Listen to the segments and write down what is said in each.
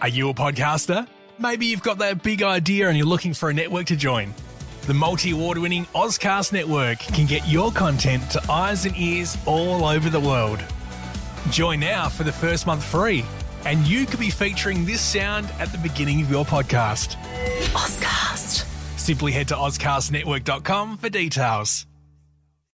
Are you a podcaster? Maybe you've got that big idea and you're looking for a network to join. The multi-award-winning Ozcast Network can get your content to eyes and ears all over the world. Join now for the first month free, and you could be featuring this sound at the beginning of your podcast. Ozcast. Simply head to ozcastnetwork.com for details.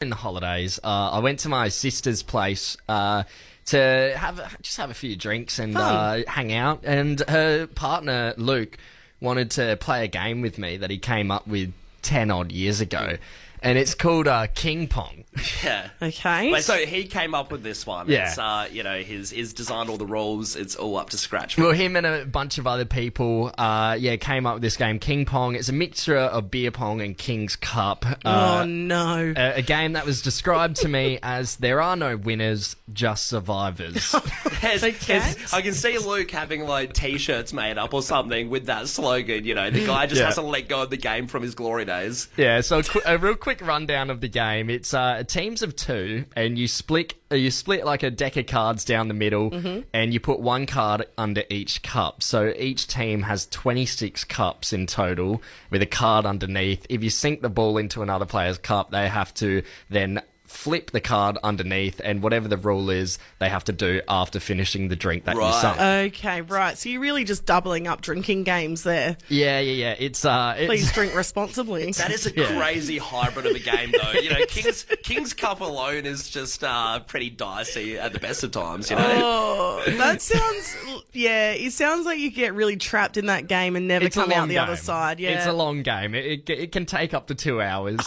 In the holidays, I went to my sister's place to have a few drinks and hang out, and her partner Luke wanted to play a game with me that he came up with 10 odd years ago, and it's called King Pong. Yeah. Okay. Wait, so he came up with this one. Yeah. It's, he's designed all the rules. It's all up to scratch. Well, him and a bunch of other people, came up with this game, King Pong. It's a mixture of beer pong and King's Cup. Oh, no. A game that was described to me as there are no winners, just survivors. I can see Luke having like T-shirts made up or something with that slogan. You know, the guy just hasn't let go of the game from his glory days. Yeah. So a real quick rundown of the game. It's teams of two, and you split like a deck of cards down the middle, and you put one card under each cup. So each team has 26 cups in total with a card underneath. If you sink the ball into another player's cup, they have to then flip the card underneath, and whatever the rule is, they have to do after finishing the drink that you sunk. Okay, right. So you're really just doubling up drinking games there. Yeah. It's Please drink responsibly. That is a crazy hybrid of a game, though. You know, King's Cup alone is just pretty dicey at the best of times, you know? Oh, that sounds... Yeah, it sounds like you get really trapped in that game and never come out the other side. Yeah, it's a long game. It can take up to 2 hours.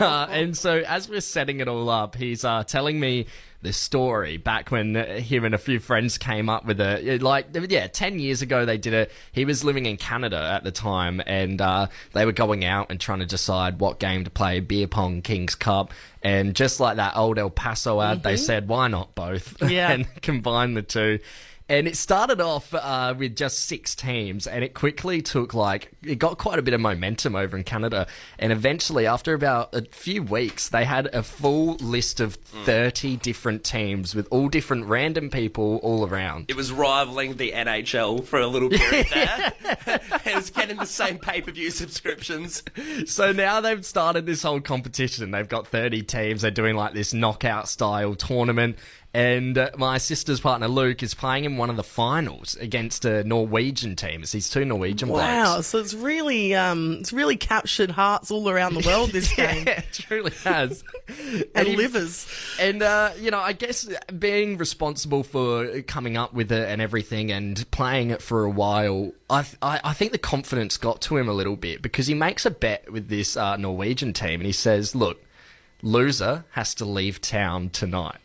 And so as we're setting it all up, he's telling me the story back when him and a few friends came up with it. 10 years ago they did it. He was living in Canada at the time, and they were going out and trying to decide what game to play, beer pong, King's Cup. And just like that old El Paso ad, they said, why not both? Yeah. And combine the two. And it started off with just 6 teams, and it quickly took it got quite a bit of momentum over in Canada. And eventually, after about a few weeks, they had a full list of 30 different teams with all different random people all around. It was rivaling the NHL for a little period there. It was getting the same pay-per-view subscriptions. So now they've started this whole competition. They've got 30 teams. They're doing this knockout-style tournament. And my sister's partner, Luke, is playing in one of the finals against a Norwegian team. It's these 2 Norwegian blokes. Wow, so it's really captured hearts all around the world, this game. Yeah, it truly has. and livers. And, I guess being responsible for coming up with it and everything and playing it for a while, I think the confidence got to him a little bit, because he makes a bet with this Norwegian team, and he says, look, loser has to leave town tonight.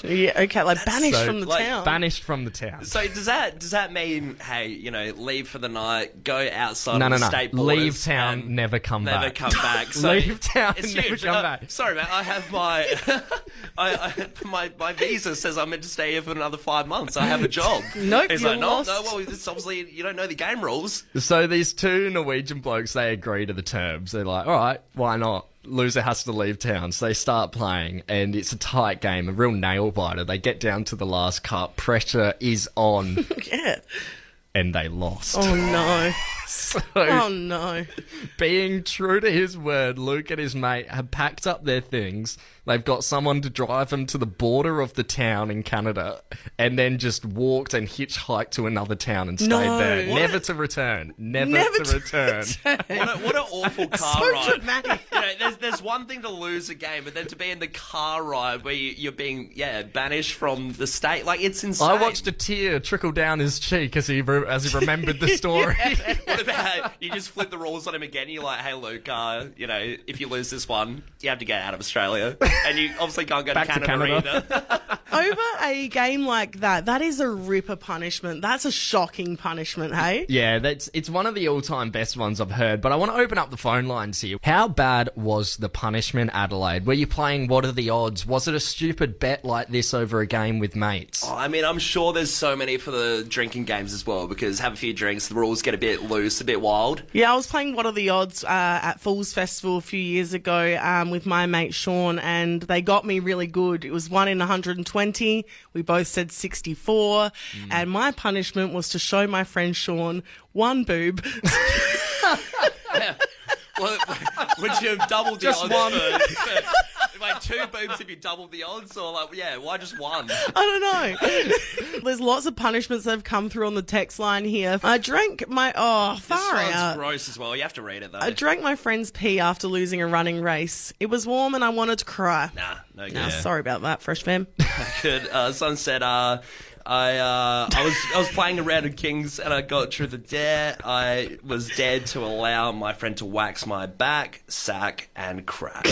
Yeah, okay, banished from the town. Banished from the town. So does that mean, hey, leave for the night, go outside of the state borders? Leave town, never come back. Never come back. So leave town, never huge. come back. Sorry, man, I have my visa says I'm meant to stay here for another 5 months. I have a job. Nope, He's you're like, lost. No, well, it's obviously you don't know the game rules. So these 2 Norwegian blokes, they agree to the terms. They're like, all right, why not? Loser has to leave town. So they start playing, and it's a tight game, a real nail-biter. They get down to the last cup. Pressure is on. Yeah. And they lost. Oh, no. So, oh, no. Being true to his word, Luke and his mate have packed up their things. They've got someone to drive them to the border of the town in Canada, and then just walked and hitchhiked to another town and stayed there. What? Never to return. Never to return. What an awful car so ride. dramatic. There's one thing to lose a game, but then to be in the car ride where you're being banished from the state, it's insane. I watched a tear trickle down his cheek as he remembered the story. What about you just flip the rules on him again? You're like, hey Luke, if you lose this one, you have to get out of Australia, and you obviously can't go Back to to Canada Canada. either. Over a game like that is a ripper punishment. That's a shocking punishment, hey? Yeah, it's one of the all-time best ones I've heard, but I want to open up the phone lines here. How bad was the punishment, Adelaide? Were you playing What Are the Odds? Was it a stupid bet like this over a game with mates? Oh, I mean, I'm sure there's so many for the drinking games as well, because have a few drinks, the rules get a bit loose. loose, a bit wild. Yeah, I was playing What Are the Odds at Falls Festival a few years ago with my mate Sean, and they got me really good. It was 1 in 120. We both said 64, and my punishment was to show my friend Sean one boob. Well, would you have doubled the Just odds? one. Like 2 boobs if you doubled the odds, or like, yeah, why just 1? I don't know. There's lots of punishments that have come through on the text line here. I drank my This far one's out. gross as well. You have to read it though. I drank my friend's pee after losing a running race. It was warm and I wanted to cry. Nah, no good. Nah, sorry about that, Fresh Fam. Good. Someone said, I was playing a round of Kings and I got Truth or Dare. I was dared to allow my friend to wax my back, sack, and crack.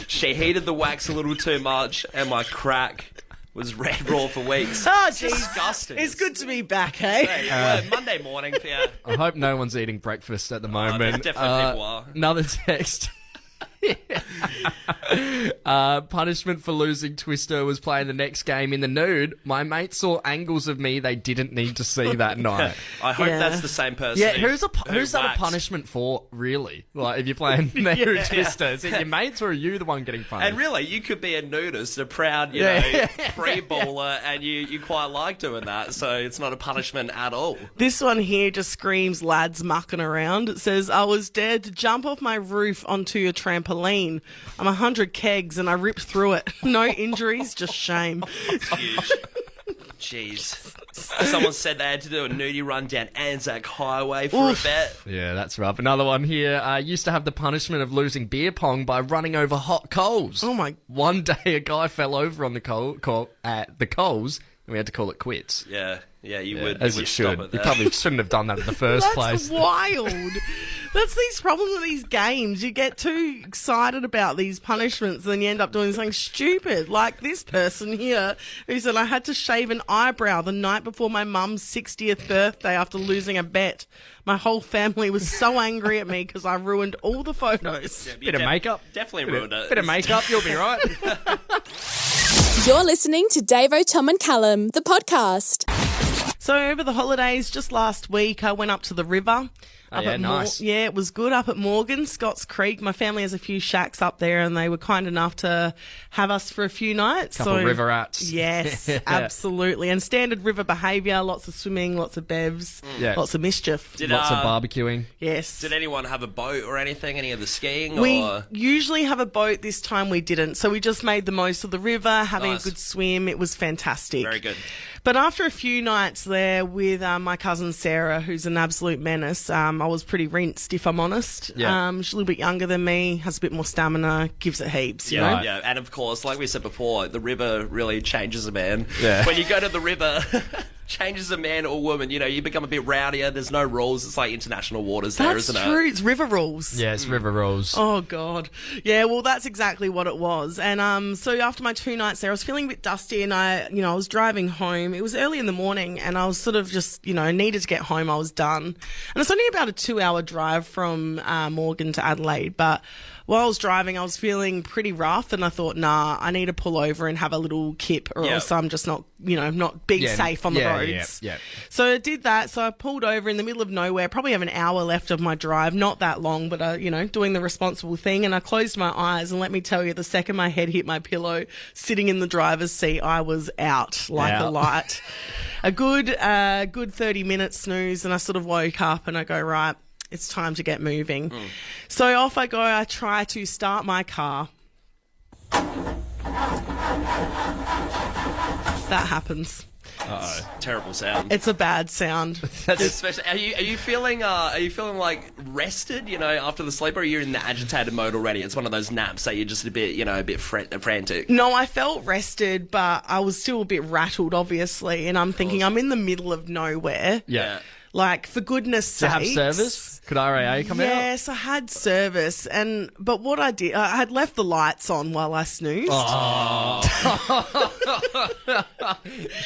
She heated the wax a little too much, and my crack was red raw for weeks. Oh, jeez. Disgusting. It's good to be back, hey? Hey, well, Monday morning for you. I hope no one's eating breakfast at the moment. Definitely people are. Another text. Punishment for losing Twister was playing the next game in the nude. My mate saw angles of me they didn't need to see that night. I hope Yeah. that's the same person. Yeah, who's that a waxed. punishment for, really? Like, if you're playing nude Twister, is it your mates or are you the one getting punished? And really, you could be a nudist, a proud, free baller, and you quite like doing that, so it's not a punishment at all. This one here just screams lads mucking around. It says, I was dared to jump off my roof onto a trampoline. I'm 100 kegs and I ripped through it. No injuries, just shame. Huge. Jeez. Someone said they had to do a nudie run down Anzac Highway for a bet. Yeah, that's rough. Another one here. Used to have the punishment of losing beer pong by running over hot coals. Oh, my... One day a guy fell over on the at the coals and we had to call it quits. Yeah, you would. As you you would should. stop it You there. probably shouldn't have done that in the first place. That's wild. That's these problems with these games. You get too excited about these punishments and then you end up doing something stupid. Like this person here who said, I had to shave an eyebrow the night before my mum's 60th birthday after losing a bet. My whole family was so angry at me because I ruined all the photos. You Bit of makeup. Definitely ruined it. Bit of makeup, you'll be right. You're listening to Davo, Tom and Callum, the podcast. So over the holidays, just last week, I went up to the river. Oh, yeah, nice. Yeah, it was good up at Morgan, Scotts Creek. My family has a few shacks up there and they were kind enough to have us for a few nights. Couple river rats. Yes, absolutely. And standard river behaviour, lots of swimming, lots of bevs, Yeah. lots of mischief. Lots of barbecuing. Yes. Did anyone have a boat or anything? Any of the skiing? We or? usually have a boat. This time we didn't. So we just made the most of the river, having Nice. a good swim. It was fantastic. Very good. But after a few nights there with my cousin Sarah, who's an absolute menace, I was pretty rinsed, if I'm honest. Yeah. She's a little bit younger than me, has a bit more stamina, gives it heaps, you know? Yeah, and of course, like we said before, the river really changes a man. Yeah. When you go to the river, changes a man or woman. You know, you become a bit rowdier. There's no rules. It's like international waters there, That's isn't true. it? It's river rules. Yeah, it's river rolls. Oh, God. Yeah, well, that's exactly what it was. And so after my 2 nights there, I was feeling a bit dusty and I was driving home. It was early in the morning and I was sort of just, needed to get home. I was done. And it's only about a 2-hour drive from Morgan to Adelaide. But while I was driving, I was feeling pretty rough and I thought, nah, I need to pull over and have a little kip or else I'm just not, not being safe on the roads. Yeah. So I did that. So I pulled over in the middle of nowhere, probably have an hour left of my drive, not that long, but, doing the responsible thing. And I closed my eyes and let me tell you, the second my head hit my pillow, sitting in the driver's seat, I was out like a light. A good 30-minute snooze and I sort of woke up and I go, right, it's time to get moving. So off I go. I try to start my car. That happens. Terrible sound. It's a bad sound. Especially, are you feeling like rested? After the sleep, or are you in the agitated mode already? It's one of those naps that you're just a bit frantic. No, I felt rested, but I was still a bit rattled, obviously. And I'm thinking, I'm in the middle of nowhere. Yeah. Like, for goodness To sakes. have service? Could RAA come out? Yes, I had service, but what I did, I had left the lights on while I snoozed. Oh.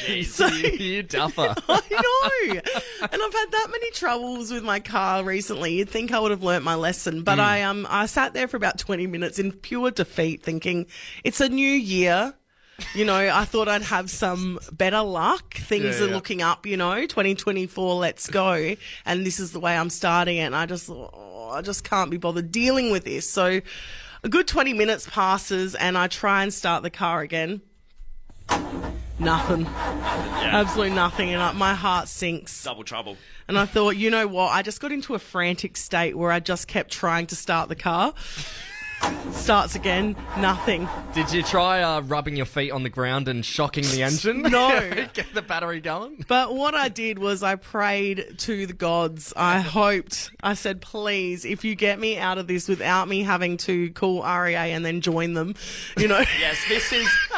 Jeez, you duffer. I know. And I've had that many troubles with my car recently. You'd think I would have learnt my lesson, but I sat there for about 20 minutes in pure defeat, thinking it's a new year. You know, I thought I'd have some better luck. Things are looking up, 2024, let's go. And this is the way I'm starting it. And I just can't be bothered dealing with this. So a good 20 minutes passes and I try and start the car again. Nothing. Absolutely nothing. And my heart sinks. Double trouble. And I thought, you know what? I just got into a frantic state where I just kept trying to start the car. Starts again, nothing. Did you try rubbing your feet on the ground and shocking the engine? No. Get the battery going? But what I did was I prayed to the gods. I said, please, if you get me out of this without me having to call REA and then join them, Yes,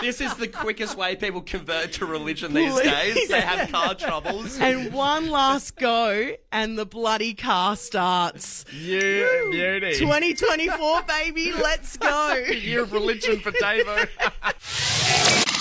this is the quickest way people convert to religion these days. They have car troubles. And one last go and the bloody car starts. You beauty. 2024, baby, let's go. Year of religion for Davo.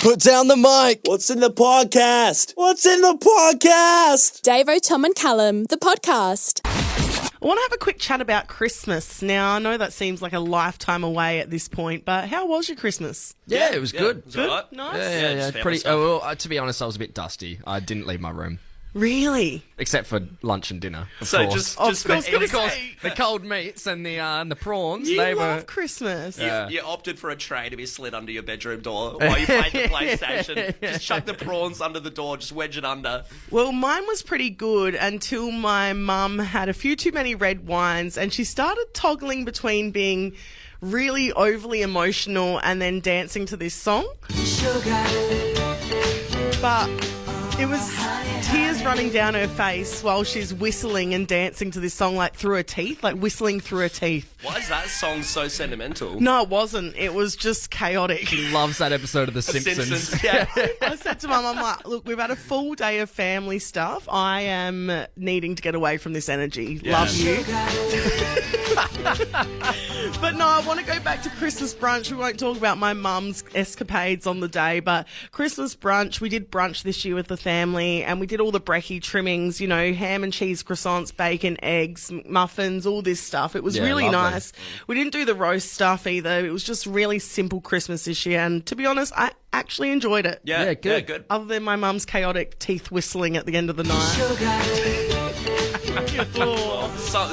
Put down the mic. What's in the podcast? What's in the podcast? Davo, Tom and Callum, the podcast. I want to have a quick chat about Christmas. Now, I know that seems like a lifetime away at this point, but how was your Christmas? Yeah, it was good. It's all right. Nice. Yeah, just family pretty. stuff. To be honest, I was a bit dusty. I didn't leave my room. Really? Except for lunch and dinner, of So course. just Of course, the cold meats and the prawns. You they love were. Christmas. You opted for a tray to be slid under your bedroom door while you played the PlayStation. Just chuck the prawns under the door, just wedge it under. Well, mine was pretty good until my mum had a few too many red wines and she started toggling between being really overly emotional and then dancing to this song. But it was tears running down her face while she's whistling and dancing to this song like through her teeth, like whistling through her teeth. Why is that song so sentimental? No, it wasn't. It was just chaotic. He loves that episode of The Simpsons. Yeah. I said to Mum, I'm like, look, we've had a full day of family stuff. I am needing to get away from this energy. Love you. But no, I want to go back to Christmas brunch. We won't talk about my mum's escapades on the day, but Christmas brunch, we did brunch this year with the family and we did all the brekkie trimmings, ham and cheese croissants, bacon, eggs, muffins, all this stuff. It was really lovely. nice. We didn't do the roast stuff either. It was just really simple Christmas this year. And to be honest, I actually enjoyed it. Yeah, good. good. Other than my mum's chaotic teeth whistling at the end of the night.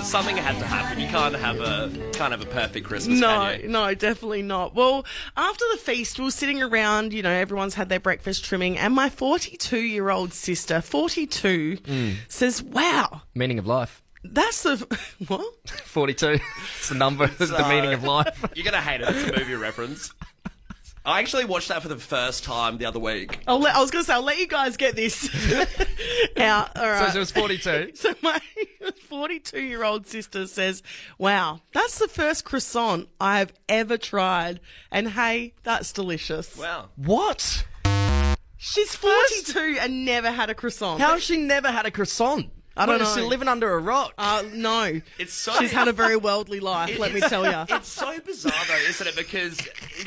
Something had to happen. You can't have a perfect Christmas, can you? No, definitely not. Well, after the feast, we were sitting around, everyone's had their breakfast trimming, and my 42-year-old sister, 42, says, wow, Meaning of life. that's the... What? 42. It's the number. The meaning of life. You're going to hate it. It's a movie reference. I actually watched that for the first time the other week. I was going to say, I'll let you guys get this out. All right. So she was 42. So my 42-year-old sister says, wow, that's the first croissant I have ever tried. And hey, that's delicious. Wow. What? She's 42 and never had a croissant. How has she never had a croissant? I don't Is she know. living under a rock? No. It's so... She's had a very worldly life, let me tell you. It's so bizarre though, isn't it? Because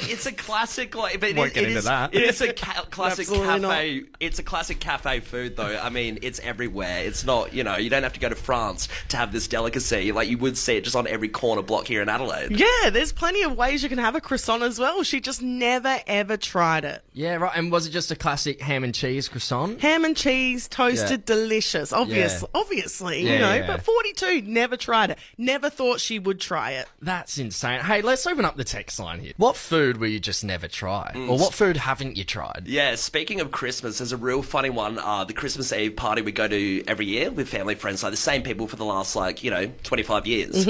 it's a classic, like, but Won't get into that. It is a classic Absolutely cafe. It's a classic cafe food, though. I mean, it's everywhere. It's not, you don't have to go to France to have this delicacy. Like you would see it just on every corner block here in Adelaide. Yeah, there's plenty of ways you can have a croissant as well. She just never, ever tried it. Yeah, right. And was it just a classic ham and cheese croissant? Ham and cheese, toasted, Yeah. delicious. Obviously, Yeah, yeah. But 42, never tried it. Never thought she would try it. That's insane. Hey, let's open up the text line here. What food will you just never try? Or what food haven't you tried? Yeah, speaking of Christmas, there's a real funny one. The Christmas Eve party we go to every year with family friends, like the same people for the last, 25 years.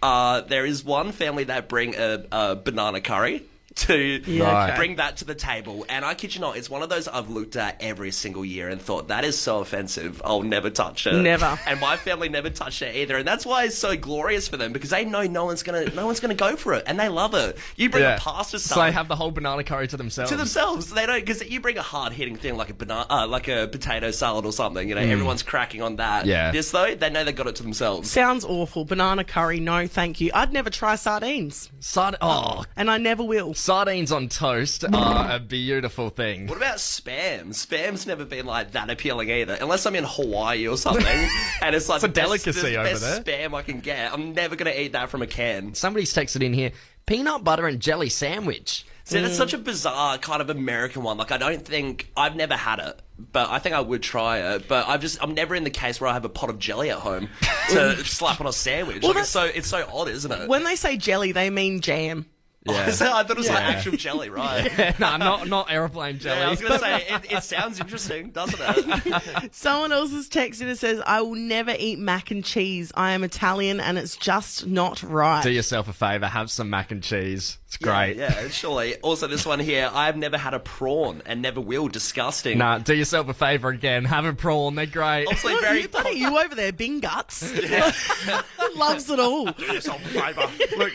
There is one family that bring a banana curry to Right. bring that to the table. And I kid you not, it's one of those I've looked at every single year and thought, that is so offensive. I'll never touch it. Never. And my family never touched it either. And that's why it's so glorious for them, because they know no one's gonna go for it. And they love it. You bring a pasta So salad they have the whole banana curry to themselves. to themselves. They don't, because you bring a hard-hitting thing like a banana, like a potato salad or something. Everyone's cracking on that. Yeah. This though, they know they got it to themselves. Sounds awful. Banana curry, no thank you. I'd never try sardines. And I never will. Sardines on toast are a beautiful thing. What about spam? Spam's never been like that appealing either, unless I'm in Hawaii or something, and it's like It's a the best- delicacy the over best there. spam I can get. I'm never gonna eat that from a can. Somebody's texted in here, peanut butter and jelly sandwich. See, that's such a bizarre kind of American one. Like, I've never had it, but I think I would try it. But I'm never in the case where I have a pot of jelly at home to slap on a sandwich. Well, like, it's so odd, isn't it? When they say jelly, they mean jam. Yeah. I thought it was like actual jelly, right? No, not aeroplane jelly. Yeah, I was going to say, it sounds interesting, doesn't it? Someone else has texted and says, I will never eat mac and cheese. I am Italian and it's just not right. Do yourself a favour, have some mac and cheese. It's great. Yeah, surely. Also, this one here, I've never had a prawn and never will. Disgusting. Nah, do yourself a favour again. Have a prawn. They're great. Obviously, very... Look at you over there, Bing Guts. Loves it all. Look,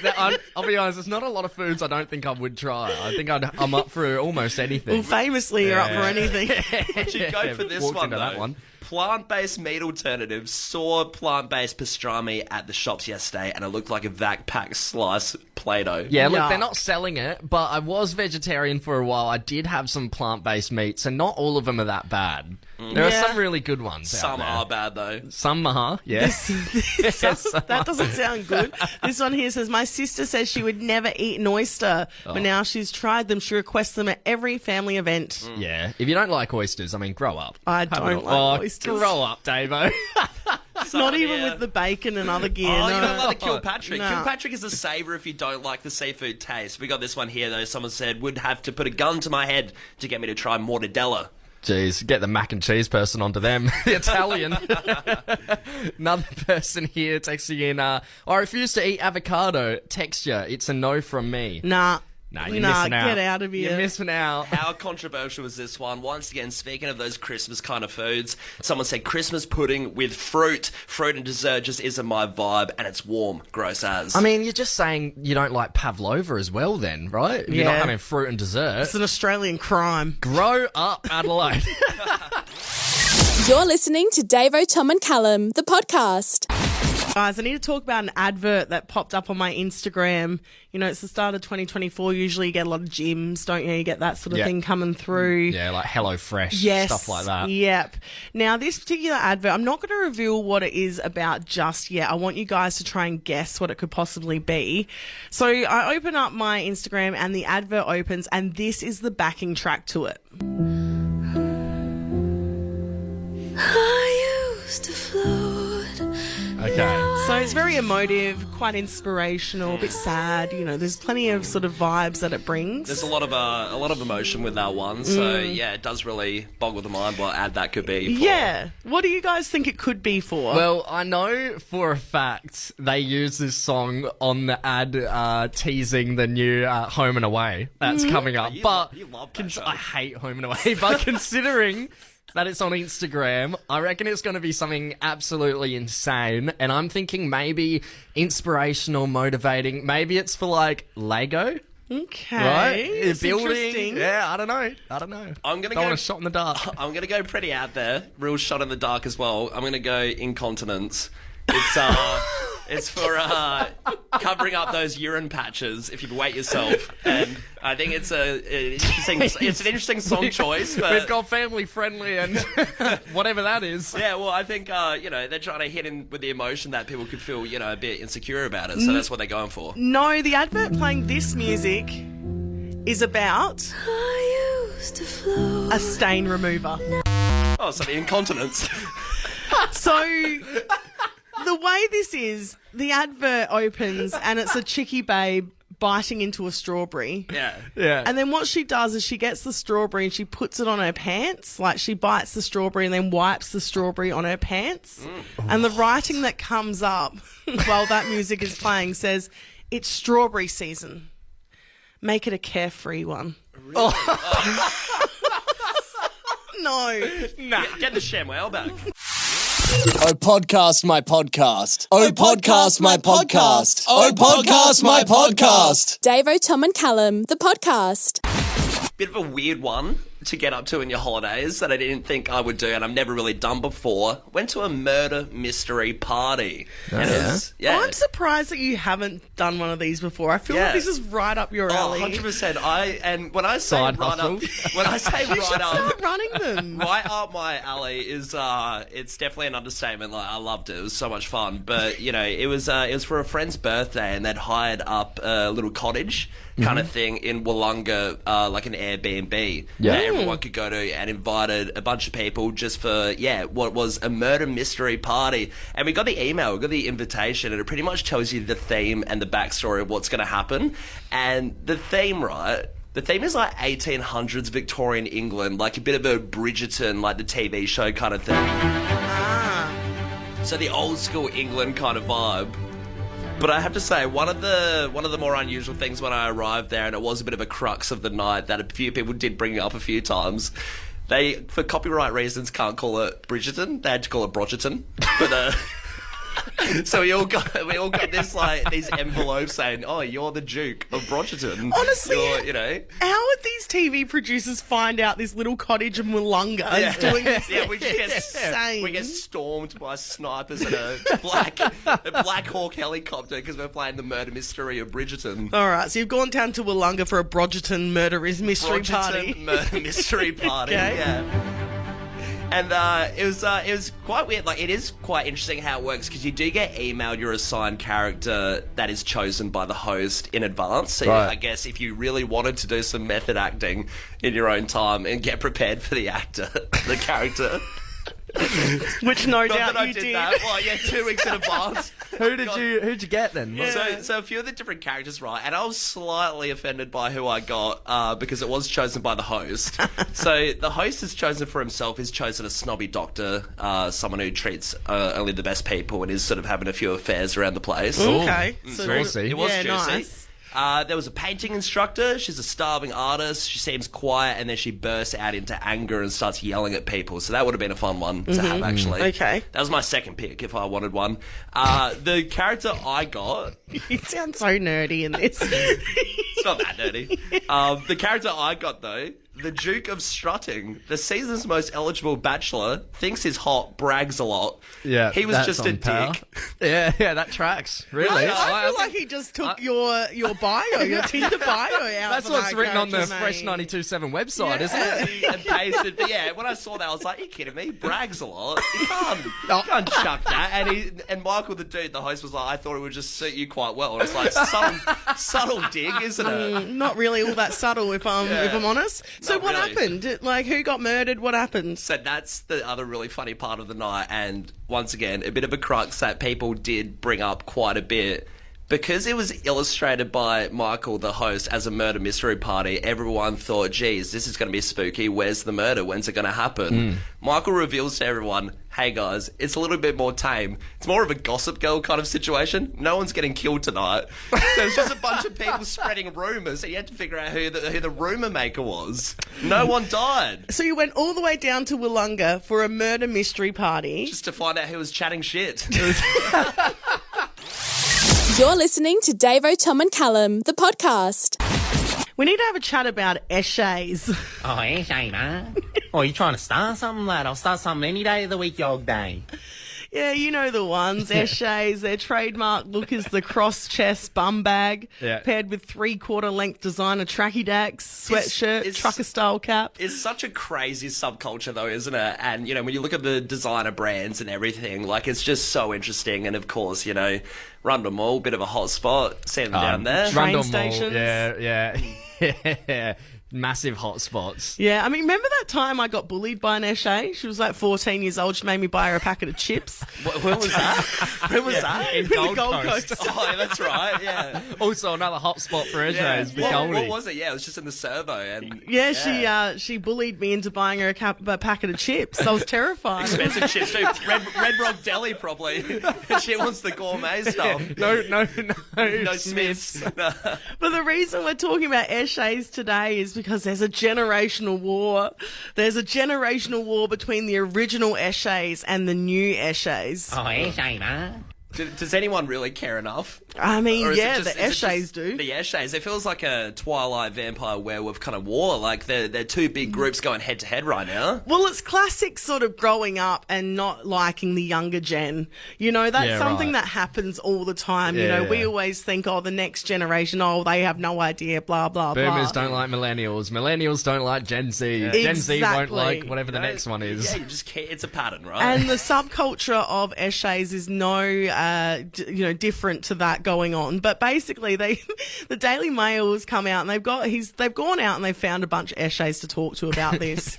I'll be honest, there's not a lot of foods I don't think I would try. I think I'm up for almost anything. Well, famously, you're up for anything. Would you go for this one, though? That one. Plant-based meat alternatives. Saw plant-based pastrami at the shops yesterday, and it looked like a vac pack slice Play-Doh. Yeah, look, Yeah. they're not selling it, but I was vegetarian for a while. I did have some plant-based meats, and not all of them are that bad. There are Yeah. some really good ones out Some there. are bad, though. Some are, yes. That doesn't sound good. This one here says, my sister says she would never eat an oyster, but now she's tried them. She requests them at every family event. Yeah, if you don't like oysters, I mean, grow up. I don't like oysters. Grow up, Davo. Not even with the bacon and other gear. Oh, no. you don't like the Kilpatrick. No. Kilpatrick is a savour if you don't like the seafood taste. We got this one here, though. Someone said, would have to put a gun to my head to get me to try mortadella. Jeez, get the mac and cheese person onto them. The Italian. Another person here texting in, I refuse to eat avocado. Texture, it's a no from me. Nah. Nah, you're missing out. Get out of here. You're missing out. How controversial is this one? Once again, speaking of those Christmas kind of foods, someone said Christmas pudding with fruit. Fruit and dessert just isn't my vibe, and it's warm. Gross as. I mean, you're just saying you don't like pavlova as well then, right? If you're not Yeah. having fruit and dessert. It's an Australian crime. Grow up, Adelaide. You're listening to Davo, Tom and Callum, the podcast. Guys, I need to talk about an advert that popped up on my Instagram. You know, it's the start of 2024. Usually you get a lot of gyms, don't you? You get that sort of Yeah. thing coming through. Yeah, like HelloFresh, Yes. stuff like that. Yep. Now, this particular advert, I'm not going to reveal what it is about just yet. I want you guys to try and guess what it could possibly be. So I open up my Instagram and the advert opens, and this is the backing track to it. I used to float. Okay. So it's very emotive, quite inspirational, a bit sad. You know, there's plenty of sort of vibes that it brings. There's a lot of emotion with that one, so yeah, it does really boggle the mind what ad that could be for. Yeah. What do you guys think it could be for? Well, I know for a fact they use this song on the ad teasing the new Home and Away that's coming up. You But love that show. I hate Home and Away, but considering that it's on Instagram, I reckon it's going to be something absolutely insane. And I'm thinking maybe inspirational, motivating. Maybe it's for like Lego. okay. Right? It's Building. interesting. Yeah, I don't know. I'm gonna Don't go want a shot in the dark. I'm gonna go pretty out there, real shot in the dark as well. I'm gonna go incontinence. It's for covering up those urine patches if you wet yourself, and I think it's an interesting song choice. But We've got family friendly and whatever that is. yeah, well, I think they're trying to hit in with the emotion that people could feel a bit insecure about it, so that's what they're going for. No, the advert playing this music is about I used to float. a stain remover. Oh, so the incontinence. So the way this is, the advert opens and it's a chickie babe biting into a strawberry. Yeah. Yeah. And then what she does is she gets the strawberry and she puts it on her pants. Like she bites the strawberry and then wipes the strawberry on her pants. And the writing that comes up while that music is playing says, it's strawberry season. Make it a carefree one. No. Get the ShamWow back. Oh, podcast my podcast. Oh, podcast my podcast. Oh, podcast my podcast. Davo, Tom and Callum, the podcast. Bit of a weird one to get up to in your holidays that I didn't think I would do, and I've never really done before. Went to a murder mystery party. And it was- I'm surprised that you haven't done one of these before. I feel like this is right up your alley. 100%. And when I say Side right hustle. up, when I say You should right up, start running them. right up my alley is it's definitely an understatement. Like, I loved it. It was so much fun. But it was for a friend's birthday, and they'd hired up a little cottage kind of thing in Wollonga, like an Airbnb that everyone could go to, and invited a bunch of people just for what was a murder mystery party. And we got the email, we got the invitation, and it pretty much tells you the theme and the backstory of what's going to happen. And the theme, right? The theme is like 1800s Victorian England, like a bit of a Bridgerton, like the TV show kind of thing. So the old school England kind of vibe. But I have to say, one of the more unusual things when I arrived there, and it was a bit of a crux of the night that a few people did bring up a few times. They, for copyright reasons, can't call it Bridgerton. They had to call it Brogerton. But so we all got this these envelopes saying, "Oh, you're the Duke of Brogerton." Honestly, how would these TV producers find out this little cottage in Wollonga is doing this? Yeah, we get stormed by snipers in a Black Hawk helicopter because we're playing the murder mystery of Bridgerton. All right, so you've gone down to Wollonga for a Brogerton murder mystery party. Murder mystery party. Okay. Yeah. And it was quite weird. Like, it is quite interesting how it works, because you do get emailed your assigned character that is chosen by the host in advance. So I guess if you really wanted to do some method acting in your own time and get prepared for the character. Which no Not doubt that I you did did. that. Well, 2 weeks in advance. Who'd you get then? Yeah. So a few of the different characters, right? And I was slightly offended by who I got because it was chosen by the host. So the host is chosen for himself. He's chosen a snobby doctor, someone who treats only the best people and is sort of having a few affairs around the place. Okay. Saucy. It was yeah, juicy. nice. There was a painting instructor. She's a starving artist. She seems quiet, and then she bursts out into anger and starts yelling at people. So that would have been a fun one to have, actually. Okay. That was my second pick if I wanted one. The character I got... You sound so nerdy in this. It's not that dirty. The character I got, though, the Duke of Strutting, the season's most eligible bachelor, thinks he's hot, brags a lot. Yeah, he was that's just a on par. dick. Yeah, that tracks. Really? I feel like he just took your bio, your Tinder bio out. That's for what's that written on the character, Fresh mate. 92.7 website, isn't it? And pasted. But yeah, when I saw that, I was like, "Are you kidding me? He brags a lot. You can't chuck that." And Michael, the dude, the host, was like, "I thought it would just suit you quite well." And it's like subtle dig, isn't it? Not really all that subtle, if I'm honest. So Not what really. happened? Like, who got murdered? What happened? So that's the other really funny part of the night, and once again, a bit of a crux that people did bring up quite a bit. Because it was illustrated by Michael, the host, as a murder mystery party, everyone thought, geez, this is going to be spooky. Where's the murder? When's it going to happen? Michael reveals to everyone, hey guys, it's a little bit more tame. It's more of a Gossip Girl kind of situation. No one's getting killed tonight. So it's just a bunch of people spreading rumours, and you had to figure out who the rumour maker was. No one died. So you went all the way down to Wollonga for a murder mystery party. Just to find out who was chatting shit. You're listening to Davo, Tom and Callum, the podcast. We need to have a chat about Eshays. Oh, Eshay, man. Oh, you trying to start something, lad? I'll start something any day of the week, your day. Yeah, you know the ones. Eshays, their trademark look is the cross-chest bum bag, paired with 3/4 length designer tracky dacks, sweatshirt, trucker-style cap. It's such a crazy subculture, though, isn't it? And, when you look at the designer brands and everything, like, it's just so interesting. And, of course, Rundle Mall, bit of a hot spot. See them down there. Train Rundle Mall, stations. Yeah. Massive hotspots. Yeah, I mean, remember that time I got bullied by an Eshay? She was like 14 years old. She made me buy her a packet of chips. When was that? When was that? In The Gold Gold Coast. Coast. Oh, yeah, that's right, yeah. Also, another hotspot for Eshay is the What Goldie. was it? Yeah, it was just in the servo. And She bullied me into buying her a packet of chips. I was terrified. expensive chips too. Red Rock Deli, probably. She wants the gourmet stuff. No Smiths. But the reason we're talking about Eshays today is because there's a generational war. There's a generational war between the original Eshays and the new Eshays. Oh, Eshay, man. Does anyone really care enough? I mean, Or is it yeah, just- the is it Eshays just do. The Eshays. It feels like a Twilight vampire werewolf kind of war. Like they're two big groups going head to head right now. Well, it's classic sort of growing up and not liking the younger gen. You know, that's Yeah, something right. that happens all the time. you Yeah, know, we yeah. always think, oh, the next generation, oh, they have no idea, blah, blah, Boomers blah. don't like millennials. Millennials don't like Gen Z. Gen Z won't Exactly. like whatever the next one is. Yeah, you just can't. It's a pattern, right? And the subculture of Eshays is different to that going on. But basically, the Daily Mail has come out and they've gone out and they've found a bunch of Eshays to talk to about this,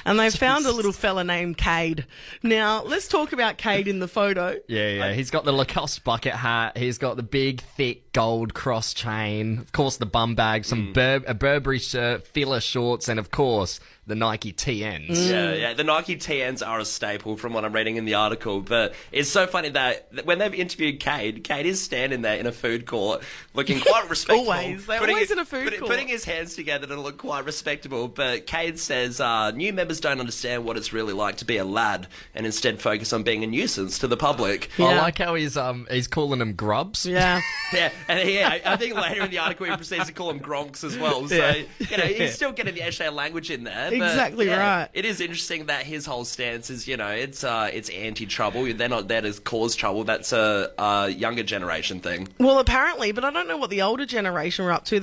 and they've found a little fella named Cade. Now, let's talk about Cade in the photo. Yeah. He's got the Lacoste bucket hat. He's got the big, thick gold cross chain. Of course, the bum bag, some a Burberry shirt, filler shorts, and of course, the Nike TNs. Yeah. The Nike TNs are a staple from what I'm reading in the article. But it's so funny that when they've interviewed Cade is standing there in a food court looking quite respectable. Always. They're always in a food court. Putting his hands together to look quite respectable. But Cade says new members don't understand what it's really like to be a lad and instead focus on being a nuisance to the public. I Yeah. like how he's calling them grubs. Yeah. Yeah, and I think later in the article he proceeds to call them gronks as well. So, he's still getting the Eshay language in there. But, Exactly right. It is interesting that his whole stance is, it's anti-trouble. They're not there to cause trouble. That's a younger generation thing. Well, apparently, but I don't know what the older generation are up to.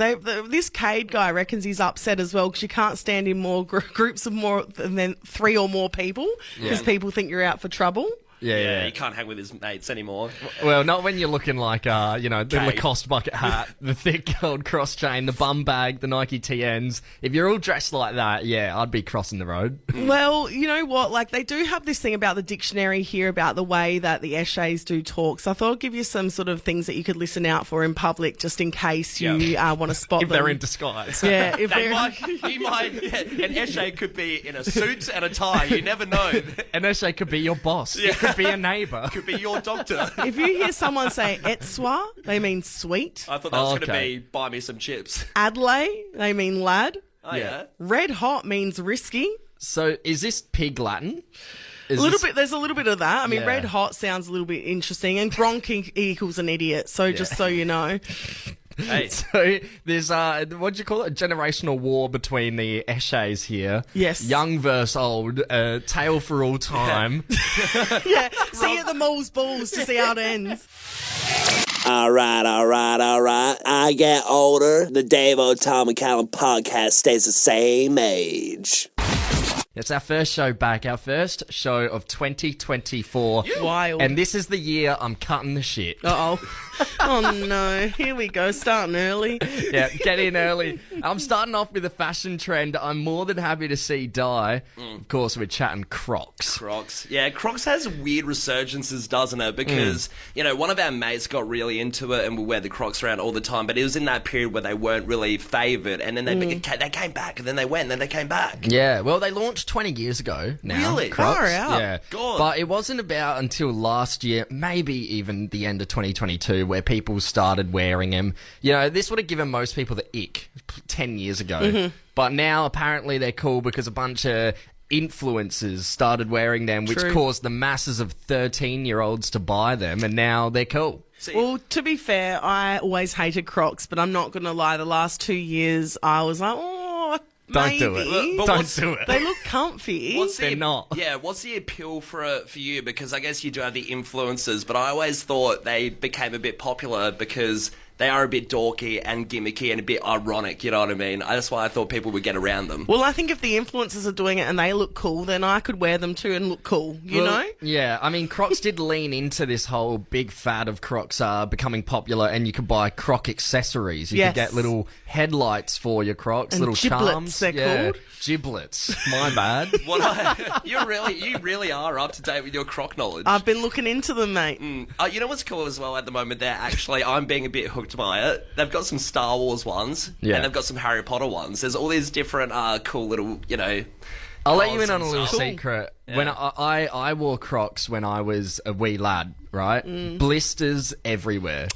This Cade guy reckons he's upset as well because you can't stand in more groups of more than 3 or more people because people think you're out for trouble. Yeah. He can't hang with his mates anymore. Well, not when you're looking like, the Cade. Lacoste bucket hat, the thick gold cross chain, the bum bag, the Nike TNs. If you're all dressed like that, yeah, I'd be crossing the road. Well, you know what? Like, they do have this thing about the dictionary here about the way that the Eshays do talk. So I thought I'd give you some sort of things that you could listen out for in public just in case you want to spot If them. they're in disguise. Yeah, if They they're... might, an Eshay could be in a suit and a tie. You never know. An Eshay could be your boss. It could be a neighbour. Could be your doctor. If you hear someone say etswa, they mean sweet. I thought that was going to Okay. be buy me some chips. Adlay, they mean lad. Oh, yeah. Red hot means risky. So is this pig Latin? Is A little this- bit. There's a little bit of that. I mean, Yeah. red hot sounds a little bit interesting, and gronk equals an idiot. So just so you know, Hey. So there's what do you call it? A generational war between the Eshays here. Yes. Young versus old, tale for all time. yeah. See you at the Moles Balls to see how it ends. Alright. I get older. The Davo, Tom, and Callum podcast stays the same age. It's our first show back, our first show of 2024. Wild. And this is the year I'm cutting the shit. Oh no! Here we go, starting early. Yeah, get in early. I'm starting off with a fashion trend I'm more than happy to see die. Of course, we're chatting Crocs. Crocs. Yeah, Crocs has weird resurgences, doesn't it? Because, one of our mates got really into it and would wear the Crocs around all the time, but it was in that period where they weren't really favoured, and then they came back, and then they went, and then they came back. Yeah, well, they launched 20 years ago now. Really? Crocs. Far out. Yeah. God. But it wasn't about until last year, maybe even the end of 2022, where people started wearing them. This would have given most people the ick 10 years ago. But now, apparently, they're cool because a bunch of influencers started wearing them, which True. caused the masses of 13-year-olds to buy them, and now they're cool. Well, to be fair, I always hated Crocs, but I'm not going to lie. The last 2 years, I was like, Don't maybe. do it. But Don't what's- do it. They look comfy. They're not. Yeah, what's the appeal for you? Because I guess you do have the influencers, but I always thought they became a bit popular because they are a bit dorky and gimmicky and a bit ironic, you know what I mean? That's why I thought people would get around them. Well, I think if the influencers are doing it and they look cool, then I could wear them too and look cool, you know? Yeah, I mean, Crocs did lean into this whole big fad of Crocs becoming popular, and you could buy Croc accessories. You Yes. could get little headlights for your Crocs, And little giblets, charms. they're called. Giblets. My bad. You really are up to date with your Croc knowledge. I've been looking into them, mate. You know what's cool as well at the moment? I'm being a bit hooked by it. They've got some Star Wars ones, Yeah. and they've got some Harry Potter ones. There's all these different cool little, I'll let you colours in on a and little stuff. secret. When I wore Crocs when I was a wee lad, right? Blisters everywhere.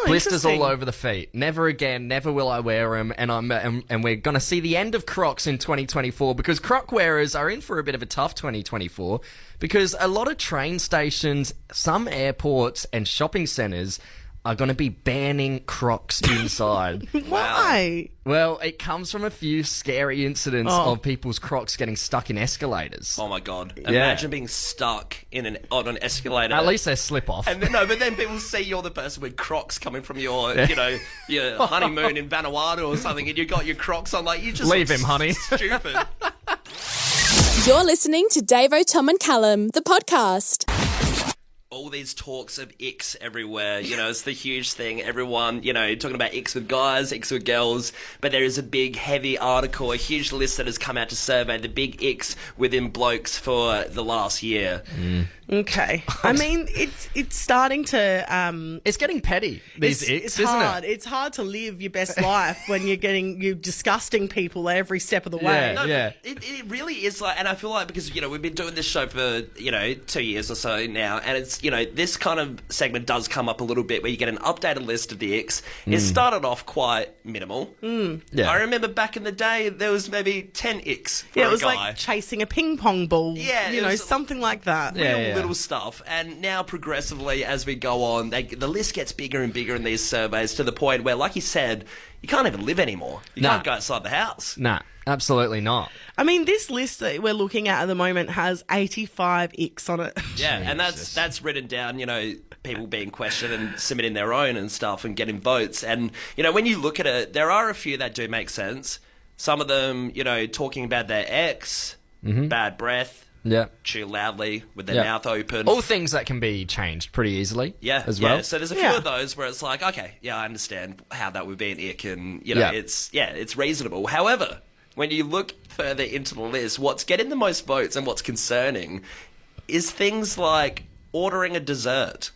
Blisters all interesting. over the feet. Never again. Never will I wear them. And we're gonna see the end of Crocs in 2024 because Croc wearers are in for a bit of a tough 2024 because a lot of train stations, some airports, and shopping centres are going to be banning Crocs inside. Why? Well, it comes from a few scary incidents of people's Crocs getting stuck in escalators. Oh my god! Imagine being stuck on an escalator. At least they slip off. And then, but then people see you're the person with Crocs coming from your, your honeymoon in Vanuatu or something, and you got your Crocs on. Like, you just Leave look him, honey. Stupid. You're listening to Davo, Tom and Callum, the podcast. All these talks of icks everywhere, it's the huge thing. Everyone, talking about icks with guys, icks with girls, but there is a big, heavy article, a huge list that has come out to survey the big icks within blokes for the last year. Okay. I mean, it's starting to... it's getting petty, these icks, isn't hard. it? It's hard to live your best life when you're disgusting people every step of the way. Yeah. It really is like, and I feel like because, we've been doing this show for, 2 years or so now, and it's, this kind of segment does come up a little bit where you get an updated list of the icks. It started off quite minimal. Yeah. I remember back in the day, there was maybe 10 icks for Yeah, it a was guy. like chasing a ping pong ball. Yeah, You it know, was- something like that. Yeah. Little stuff, and now progressively as we go on, the list gets bigger and bigger in these surveys to the point where, like you said, you can't even live anymore. You Nah. can't go outside the house. Nah, absolutely not. I mean, this list that we're looking at the moment has 85 icks on it. Yeah, and that's written down, people being questioned and submitting their own and stuff and getting votes. And, when you look at it, there are a few that do make sense. Some of them, talking about their ex, bad breath, Yeah. chew loudly with their Yeah. mouth open. All things that can be changed pretty easily. Yeah, as well. Yeah. So there's a few of those where it's like, okay, yeah, I understand how that would be an ick, and it's reasonable. However, when you look further into the list, what's getting the most votes and what's concerning is things like ordering a dessert.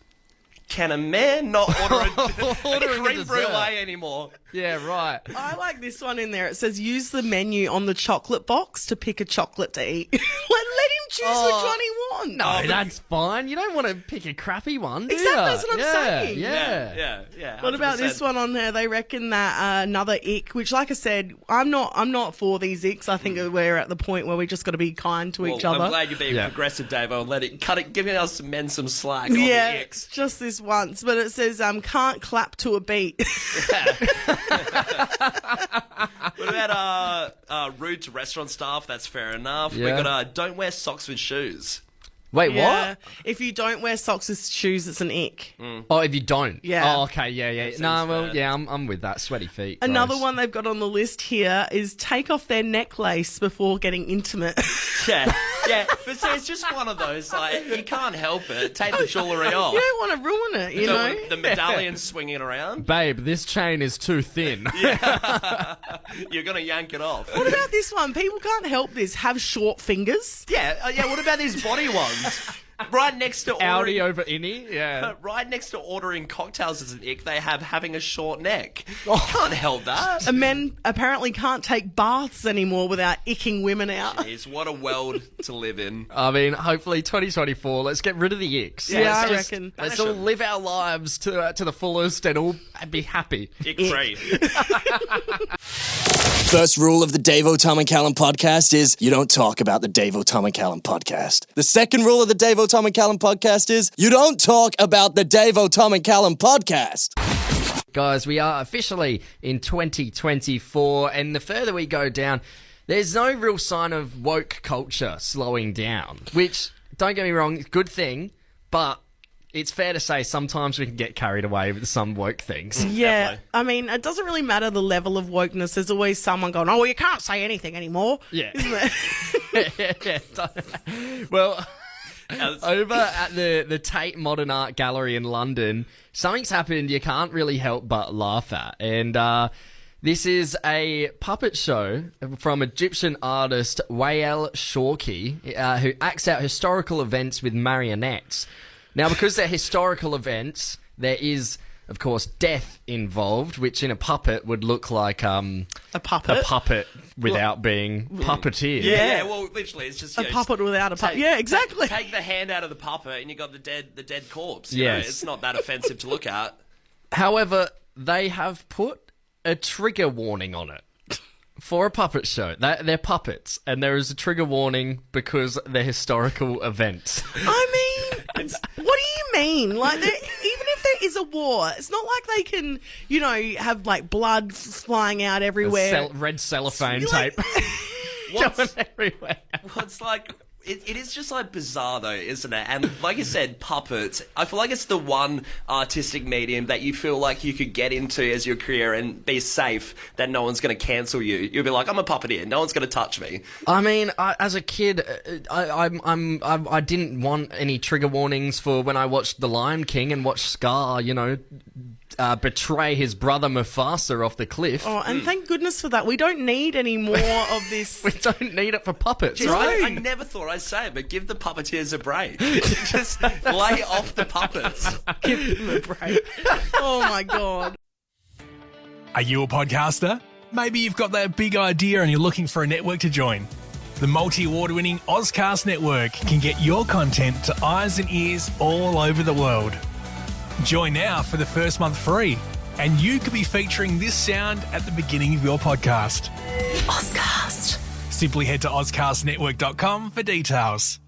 Can a man not order a creme dessert? brulee anymore? Yeah, right. I like this one in there. It says, use the menu on the chocolate box to pick a chocolate to eat. Let him choose which one he wants. No, that's fine. You don't want to pick a crappy one, do Exactly, ya? that's what I'm saying. Yeah. Yeah. What about 100%. this one on there? They reckon that another ick, which, like I said, I'm not for these icks. I think we're at the point where we just got to be kind to each other. I'm glad you're being progressive, Davo, and giving us men some slack on the Yeah, icks. just this once. But it says, can't clap to a beat. What about rude to restaurant staff? That's fair enough. Yeah. We got don't wear socks with shoes. Wait, Yeah. what? If you don't wear socks with shoes, it's an ick. Oh, if you don't? Yeah. Oh, okay, yeah. No, well, fair. yeah, I'm with that. Sweaty feet. Another gross. one they've got on the list here is take off their necklace before getting intimate. Yeah. But see, it's just one of those, like, you can't help it. Take the jewellery off. You don't want to ruin it, you know? The medallion swinging around. Babe, this chain is too thin. You're going to yank it off. What about this one? People can't help this. Have short fingers. Yeah, what about these body ones? Right next to Audi ordering, over innie? Yeah. right next to ordering cocktails as an ick, they have having a short neck. Can't help that. And men apparently can't take baths anymore without icking women out. Jeez, what a world to live in. I mean, hopefully 2024, let's get rid of the icks. Yeah, I Let's reckon. Let's all live our lives to the fullest and all be happy. Ick free. First rule of the Davo, Tom and Callum podcast is you don't talk about the Davo, Tom and Callum podcast. The second rule of the Davo, Tom and Callum podcast is you don't talk about the Davo, Tom and Callum podcast. Guys, we are officially in 2024, and the further we go down, there's no real sign of woke culture slowing down, which, don't get me wrong, good thing, but it's fair to say sometimes we can get carried away with some woke things. Yeah, Definitely. I mean, it doesn't really matter the level of wokeness. There's always someone going, oh, well, you can't say anything anymore. Yeah. Isn't it? Well, over at the Tate Modern Art Gallery in London, something's happened you can't really help but laugh at. And this is a puppet show from Egyptian artist Wael Shorki, who acts out historical events with marionettes. Now, because they're historical events, there is, of course, death involved, which in a puppet would look like A puppet. a puppet without being puppeteered. Yeah, well, literally, it's just A puppet without a puppet. Yeah, exactly. Take the hand out of the puppet, and you got the dead corpse. Yes. It's not that offensive to look at. However, they have put a trigger warning on it for a puppet show. They're puppets, and there is a trigger warning because they're historical events. I mean, what do you mean? Like, even if they're is a war. It's not like they can, you know, have like blood flying out everywhere. Red cellophane Like- tape going everywhere. Well, it's like it is just like bizarre though, isn't it? And like you said, puppets. I feel like it's the one artistic medium that you feel like you could get into as your career and be safe that no one's going to cancel you. You'll be like, I'm a puppeteer. No one's going to touch me. I mean, as a kid, I didn't want any trigger warnings for when I watched The Lion King and watched Scar, you know, betray his brother Mufasa off the cliff. Oh, and thank goodness for that. We don't need any more of this. We don't need it for puppets, Just, right? I never thought I'd say it, but give the puppeteers a break. Just lay off the puppets. Give them a break. Oh my God. Are you a podcaster? Maybe you've got that big idea and you're looking for a network to join. The multi-award winning Ozcast network can get your content to eyes and ears all over the world. Join now for the first month free, and you could be featuring this sound at the beginning of your podcast. Ozcast. Simply head to ozcastnetwork.com for details.